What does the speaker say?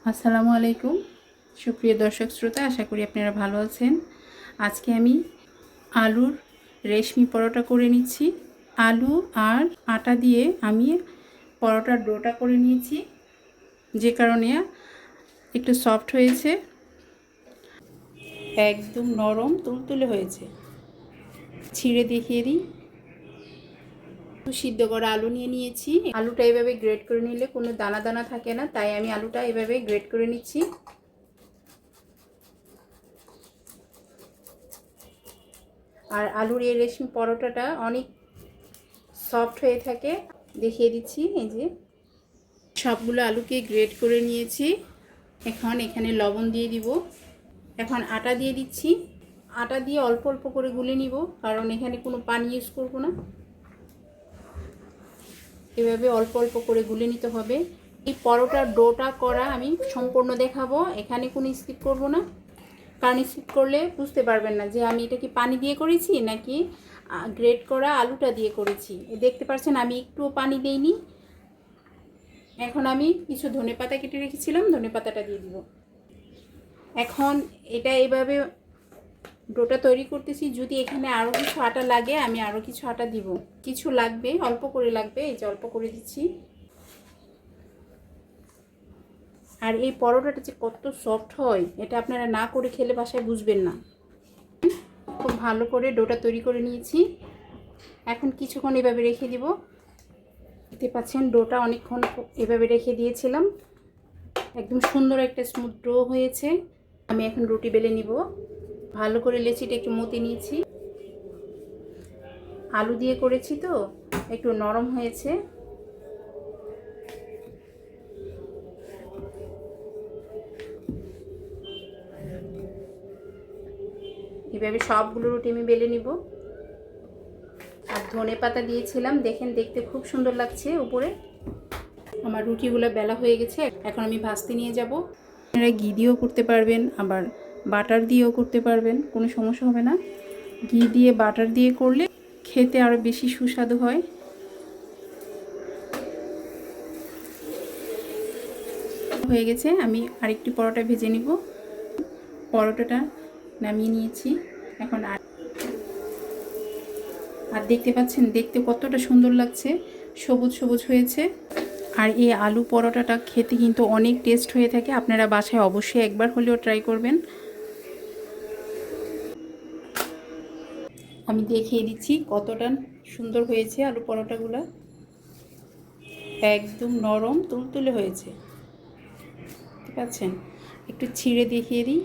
আসসালামু আলাইকুম সুপ্রিয় দর্শক শ্রোতা, আশা করি আপনারা ভালো আছেন। আজকে আমি আলুর রেশমি পরোটা করে নিচ্ছি। আলু আর আটা দিয়ে আমি পরোটার ডোটা করে নিয়েছি, যে কারণে একটু সফট হয়েছে, একদম নরম তুলতুলে হয়েছে। ছিঁড়ে দেখিয়ে দিই। সিদ্ধ করা আলু নিয়ে নিয়েছি। আলুটা এভাবে গ্রেট করে নিলে কোনো দানা দানা থাকে না, তাই আমি আলুটা এভাবে গ্রেট করে নিচ্ছি। আর আলুর এই রেশমি পরোটাটা অনেক সফট হয়ে থাকে। দেখিয়ে দিচ্ছি, এই যে সবগুলো আলুকে গ্রেট করে নিয়েছি। এখন এখানে লবণ দিয়ে দিব। এখন আটা দিয়ে দিচ্ছি। আটা দিয়ে অল্প অল্প করে গুলে নিব, কারণ এখানে কোনো পানি ইউজ করব না। এভাবে অল্প অল্প করে গুলে নিতে হবে। এই পরোটার ডোটা করা আমি সম্পূর্ণ দেখাবো, এখানে কোনো স্কিপ করব না, কারণ স্কিপ করলে বুঝতে পারবেন না যে আমি এটা কি পানি দিয়ে করেছি নাকি গ্রেট করা আলুটা দিয়ে করেছি। দেখতে পাচ্ছেন আমি একটুও পানি দেইনি। এখন আমি কিছু ধনেপাতা কেটে রেখেছিলাম, ধনেপাতাটা দিয়ে দিব। এখন এটা এইভাবে ডোটা তৈরি করতেছি। যদি এখানে আরও কিছু আটা লাগে আমি আরও কিছু আটা দিব। কিছু লাগবে, অল্প করে লাগবে, এই যে অল্প করে দিচ্ছি। আর এই পরোটাটা যে কত সফট হয় এটা আপনারা না করে খেলে বাসায় বুঝবেন না। খুব ভালো করে ডোটা তৈরি করে নিয়েছি। এখন কিছুক্ষণ এভাবে রেখে দিব। দেখতে পাচ্ছেন ডোটা অনেকক্ষণ এভাবে রেখে দিয়েছিলাম, একদম সুন্দর একটা স্মুথ ডো হয়েছে। আমি এখন রুটি বেলে নিব। ভালো করে লেচিটা একটু মতে নিয়েছি। আলু দিয়ে করেছি তো একটু নরম হয়েছে। এভাবে সবগুলো রুটি আমি বেলে নিব। আর ধনে পাতা দিয়েছিলাম, দেখেন দেখতে খুব সুন্দর লাগছে উপরে। আমার রুটিগুলো বেলা হয়ে গেছে, এখন আমি ভাজতে নিয়ে যাব। আপনারা ঘি দিয়েও করতে পারবেন, আবার বাটার দিয়েও করতে পারবেন, কোনো সমস্যা হবে না। ঘি দিয়ে বাটার দিয়ে করলে খেতে আরও বেশি সুস্বাদু হয়। হয়ে গেছে, আমি আরেকটি পরোটা ভেজে নিব। পরোটাটা নামিয়ে নিয়েছি। এখন আর দেখতে পাচ্ছেন দেখতে কতটা সুন্দর লাগছে, সবুজ সবুজ হয়েছে। আর এই আলু পরোটাটা খেতে কিন্তু অনেক টেস্ট হয়ে থাকে। আপনারা বাসায় অবশ্যই একবার হলেও ট্রাই করবেন। আমি দেখিয়ে দিচ্ছি কতটা সুন্দর হয়েছে আলু পরোটাগুলো, একদম নরম তুলতুলে হয়েছে। ঠিক আছে, একটু ছিঁড়ে দেখিয়ে দিই।